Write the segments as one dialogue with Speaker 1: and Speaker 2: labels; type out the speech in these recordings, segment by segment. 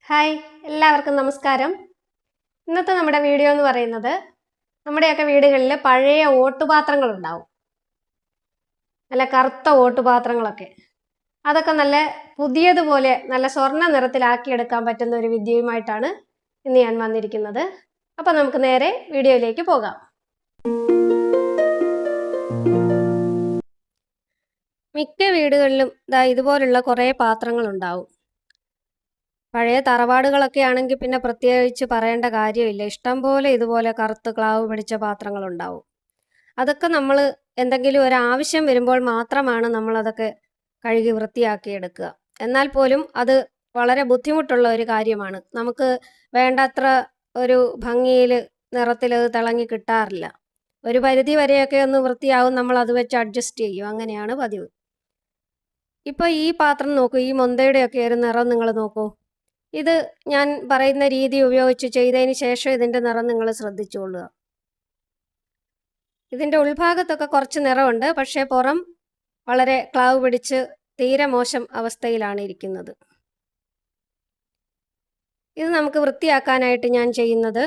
Speaker 1: Hi, എല്ലാവർക്കും നമസ്കാരം. ഇന്നത്തെ നമ്മുടെ വീഡിയോ എന്ന് പറയുന്നത് നമ്മുടെയൊക്കെ വീടുകളിൽ പഴയ ഓട്ടുപാത്രങ്ങൾ ഉണ്ടാവും. നല്ല കറുത്ത ഓട്ടുപാത്രങ്ങളൊക്കെ. അതൊക്കെ നല്ല പുതിയതുപോലെ നല്ല സ്വർണ്ണ നിറത്തിലാക്കി എടുക്കാൻ പറ്റുന്ന ഒരു വിദ്യയുമായിട്ടാണ് ഇന്ന് ഞാൻ വന്നിരിക്കുന്നത്. അപ്പം നമുക്ക് നേരെ വീഡിയോയിലേക്ക് പോകാം. മിക്ക വീടുകളിലും ഇതുപോലുള്ള കുറേ പാത്രങ്ങൾ ഉണ്ടാവും. പഴയ തറവാടുകളൊക്കെ ആണെങ്കിൽ പിന്നെ പ്രത്യേകിച്ച് പറയേണ്ട കാര്യമില്ല. ഇഷ്ടംപോലെ ഇതുപോലെ കറുത്ത് ക്ലാവ് പിടിച്ച പാത്രങ്ങളുണ്ടാവും. അതൊക്കെ നമ്മൾ എന്തെങ്കിലും ഒരു ആവശ്യം വരുമ്പോൾ മാത്രമാണ് നമ്മളതൊക്കെ കഴുകി വൃത്തിയാക്കി എടുക്കുക. എന്നാൽ പോലും അത് വളരെ ബുദ്ധിമുട്ടുള്ള ഒരു കാര്യമാണ്. നമുക്ക് വേണ്ടത്ര ഒരു ഭംഗിയിൽ നിറത്തിൽ അത് തിളങ്ങി കിട്ടാറില്ല. ഒരു പരിധി വരെയൊക്കെ ഒന്ന് വൃത്തിയാവും, നമ്മൾ അത് വെച്ച് അഡ്ജസ്റ്റ് ചെയ്യും. അങ്ങനെയാണ് പതിവ്. ഇപ്പോൾ ഈ പാത്രം നോക്കൂ, ഈ മൊന്തയുടെയൊക്കെ ഒരു നിറം നിങ്ങൾ നോക്കൂ. ഇത് ഞാൻ പറയുന്ന രീതി ഉപയോഗിച്ച് ചെയ്തതിന് ശേഷം ഇതിൻ്റെ നിറം നിങ്ങൾ ശ്രദ്ധിച്ചുകൊള്ളുക. ഇതിൻ്റെ ഉൾഭാഗത്തൊക്കെ കുറച്ച് നിറമുണ്ട്, പക്ഷേ പുറം വളരെ ക്ലാവ് പിടിച്ച് തീരെ മോശം അവസ്ഥയിലാണ് ഇരിക്കുന്നത്. ഇത് നമുക്ക് വൃത്തിയാക്കാനായിട്ട് ഞാൻ ചെയ്യുന്നത്,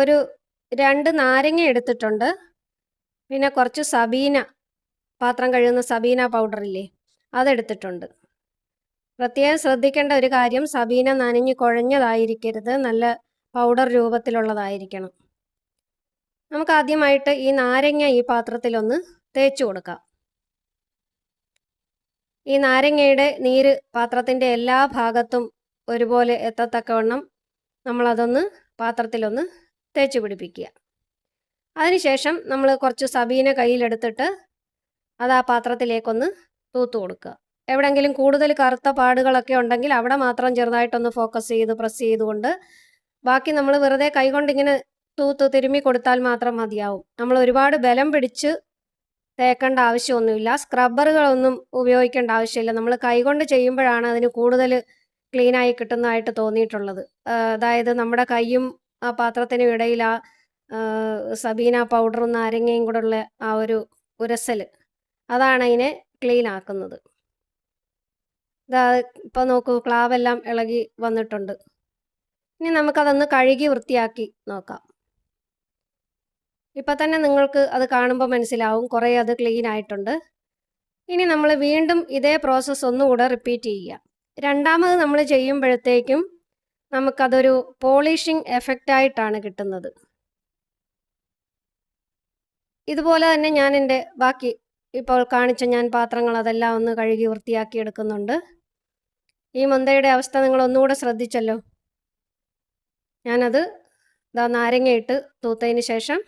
Speaker 1: ഒരു 2 നാരങ്ങ എടുത്തിട്ടുണ്ട്. പിന്നെ കുറച്ച് സബീന, പാത്രം കഴുകുന്ന സബീന പൗഡറില്ലേ, അതെടുത്തിട്ടുണ്ട്. പ്രത്യേകം ശ്രദ്ധിക്കേണ്ട ഒരു കാര്യം, സബീന നനഞ്ഞ് കുഴഞ്ഞതായിരിക്കരുത്, നല്ല പൗഡർ രൂപത്തിലുള്ളതായിരിക്കണം. നമുക്ക് ആദ്യമായിട്ട് ഈ നാരങ്ങ ഈ പാത്രത്തിലൊന്ന് തേച്ചു കൊടുക്കാം. ഈ നാരങ്ങയുടെ നീര് പാത്രത്തിൻ്റെ എല്ലാ ഭാഗത്തും ഒരുപോലെ എത്തത്തക്കവണ്ണം നമ്മളതൊന്ന് പാത്രത്തിലൊന്ന് തേച്ച് പിടിപ്പിക്കുക. അതിനുശേഷം നമ്മൾ കുറച്ച് സബീന കയ്യിലെടുത്തിട്ട് അത് ആ പാത്രത്തിലേക്കൊന്ന് തൂത്ത് കൊടുക്കുക. എവിടെയെങ്കിലും കൂടുതൽ കറുത്ത പാടുകളൊക്കെ ഉണ്ടെങ്കിൽ അവിടെ മാത്രം ചെറുതായിട്ടൊന്ന് ഫോക്കസ് ചെയ്ത് പ്രസ് ചെയ്തുകൊണ്ട്, ബാക്കി നമ്മൾ വെറുതെ കൈകൊണ്ടിങ്ങനെ തൂത്ത് തിരുമ്മി കൊടുത്താൽ മാത്രം മതിയാവും. നമ്മൾ ഒരുപാട് ബലം പിടിച്ച് തേക്കേണ്ട ആവശ്യമൊന്നുമില്ല. സ്ക്രബ്ബറുകളൊന്നും ഉപയോഗിക്കേണ്ട ആവശ്യമില്ല. നമ്മൾ കൈകൊണ്ട് ചെയ്യുമ്പോഴാണ് അതിന് കൂടുതൽ ക്ലീനായി കിട്ടുന്നതായിട്ട് തോന്നിയിട്ടുള്ളത്. അതായത് നമ്മുടെ കൈയും ആ പാത്രത്തിനും ഇടയിൽ ആ സബീന പൗഡറും നാരങ്ങയും കൂടെ ഉള്ള ആ ഒരു ഉരസൽ, അതാണ് അതിനെ ക്ലീൻ ആക്കുന്നത്. ഇപ്പോൾ നോക്കൂ, ക്ലാവെല്ലാം ഇളകി വന്നിട്ടുണ്ട്. ഇനി നമുക്കതൊന്ന് കഴുകി വൃത്തിയാക്കി നോക്കാം. ഇപ്പം തന്നെ നിങ്ങൾക്ക് അത് കാണുമ്പോൾ മനസ്സിലാവും കുറേ അത് ക്ലീൻ ആയിട്ടുണ്ട്. ഇനി നമ്മൾ വീണ്ടും ഇതേ പ്രോസസ്സ് ഒന്നുകൂടെ റിപ്പീറ്റ് ചെയ്യുക. രണ്ടാമത് നമ്മൾ ചെയ്യുമ്പോഴത്തേക്കും നമുക്കതൊരു പോളിഷിങ് എഫക്റ്റായിട്ടാണ് കിട്ടുന്നത്. ഇതുപോലെ തന്നെ ഞാൻ എൻ്റെ ബാക്കി ഇപ്പോൾ കാണിച്ച പാത്രങ്ങൾ അതെല്ലാം ഒന്ന് കഴുകി വൃത്തിയാക്കി എടുക്കുന്നുണ്ട്. ഈ മൊന്തയുടെ അവസ്ഥ നിങ്ങൾ ഒന്നുകൂടെ ശ്രദ്ധിച്ചല്ലോ. ഞാനത് നാരങ്ങയിട്ട് തൂത്തതിന് ശേഷം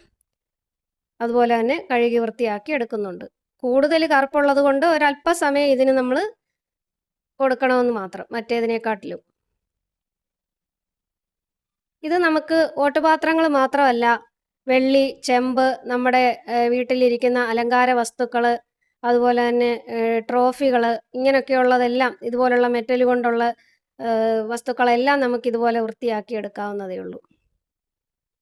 Speaker 1: അതുപോലെ തന്നെ കഴുകി വൃത്തിയാക്കി എടുക്കുന്നുണ്ട്. കൂടുതൽ കറുപ്പുള്ളത് കൊണ്ട് ഒരല്പസമയം ഇതിന് നമ്മൾ കൊടുക്കണമെന്ന് മാത്രം, മറ്റേതിനെക്കാട്ടിലും. ഇത് നമുക്ക് ഓട്ടുപാത്രങ്ങൾ മാത്രമല്ല, വെള്ളി, ചെമ്പ്, നമ്മുടെ വീട്ടിലിരിക്കുന്ന അലങ്കാര വസ്തുക്കൾ, അതുപോലെ തന്നെ ട്രോഫികൾ, ഇങ്ങനെയൊക്കെയുള്ളതെല്ലാം, ഇതുപോലുള്ള മെറ്റൽ കൊണ്ടുള്ള വസ്തുക്കളെല്ലാം നമുക്കിതുപോലെ വൃത്തിയാക്കി എടുക്കാവുന്നതേ ഉള്ളൂ.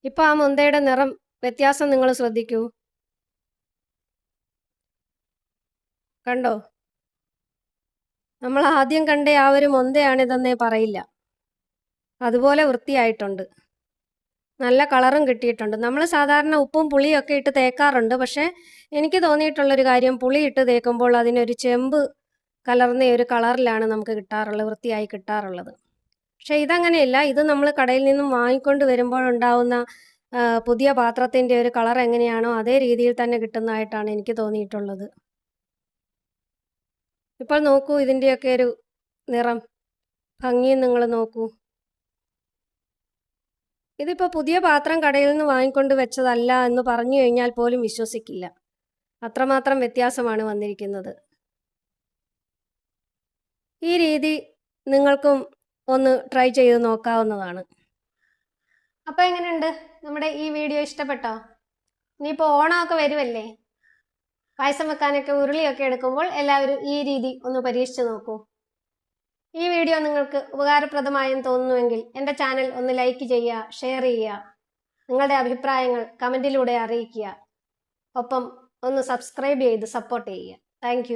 Speaker 1: ഇപ്പോൾ ആ മൊന്തയുടെ നിറം വ്യത്യാസം നിങ്ങൾ ശ്രദ്ധിക്കൂ. കണ്ടോ? നമ്മൾ ആദ്യം കണ്ട ആ ഒരു മൊന്തയാണിതെന്നേ പറയില്ല. അതുപോലെ വൃത്തിയായിട്ടുണ്ട്. നല്ല കളറും കിട്ടിയിട്ടുണ്ട്. നമ്മൾ സാധാരണ ഉപ്പും പുളിയൊക്കെ ഇട്ട് തേക്കാറുണ്ട്. പക്ഷേ എനിക്ക് തോന്നിയിട്ടുള്ളൊരു കാര്യം, പുളി ഇട്ട് തേക്കുമ്പോൾ അതിനൊരു ചെമ്പ് കലർന്ന ഒരു കളറിലാണ് നമുക്ക് കിട്ടാറുള്ളത്, വൃത്തിയായി കിട്ടാറുള്ളത്. പക്ഷേ ഇതങ്ങനെയല്ല. ഇത് നമ്മൾ കടയിൽ നിന്നും വാങ്ങിക്കൊണ്ട് വരുമ്പോഴുണ്ടാവുന്ന പുതിയ പാത്രത്തിൻ്റെ ഒരു കളർ എങ്ങനെയാണോ അതേ രീതിയിൽ തന്നെ കിട്ടുന്നതായിട്ടാണ് എനിക്ക് തോന്നിയിട്ടുള്ളത്. ഇപ്പോൾ നോക്കൂ, ഇതിൻ്റെയൊക്കെ ഒരു നിറം ഭംഗിയും നിങ്ങൾ നോക്കൂ. ഇതിപ്പോൾ പുതിയ പാത്രം കടയിൽ നിന്ന് വാങ്ങിക്കൊണ്ട് വെച്ചതല്ല എന്ന് പറഞ്ഞു കഴിഞ്ഞാൽ പോലും വിശ്വസിക്കില്ല. അത്രമാത്രം വ്യത്യാസമാണ് വന്നിരിക്കുന്നത്. ഈ രീതി നിങ്ങൾക്കും ഒന്ന് ട്രൈ ചെയ്ത് നോക്കാവുന്നതാണ്. അപ്പോൾ എങ്ങനെയുണ്ട്? നമ്മുടെ ഈ വീഡിയോ ഇഷ്ടപ്പെട്ടോ? ഇനിയിപ്പോൾ ഓണമൊക്കെ വരുമല്ലേ, പായസം വെക്കാനൊക്കെ ഉരുളിയൊക്കെ എടുക്കുമ്പോൾ എല്ലാവരും ഈ രീതി ഒന്ന് പരീക്ഷിച്ച് നോക്കൂ. ഈ വീഡിയോ നിങ്ങൾക്ക് ഉപകാരപ്രദമായെന്ന് തോന്നുന്നുവെങ്കിൽ എൻ്റെ ചാനൽ ഒന്ന് ലൈക്ക് ചെയ്യുക, ഷെയർ ചെയ്യുക, നിങ്ങളുടെ അഭിപ്രായങ്ങൾ കമൻറ്റിലൂടെ അറിയിക്കുക. ഒപ്പം ഒന്ന് സബ്സ്ക്രൈബ് ചെയ്ത് സപ്പോർട്ട് ചെയ്യുക. താങ്ക്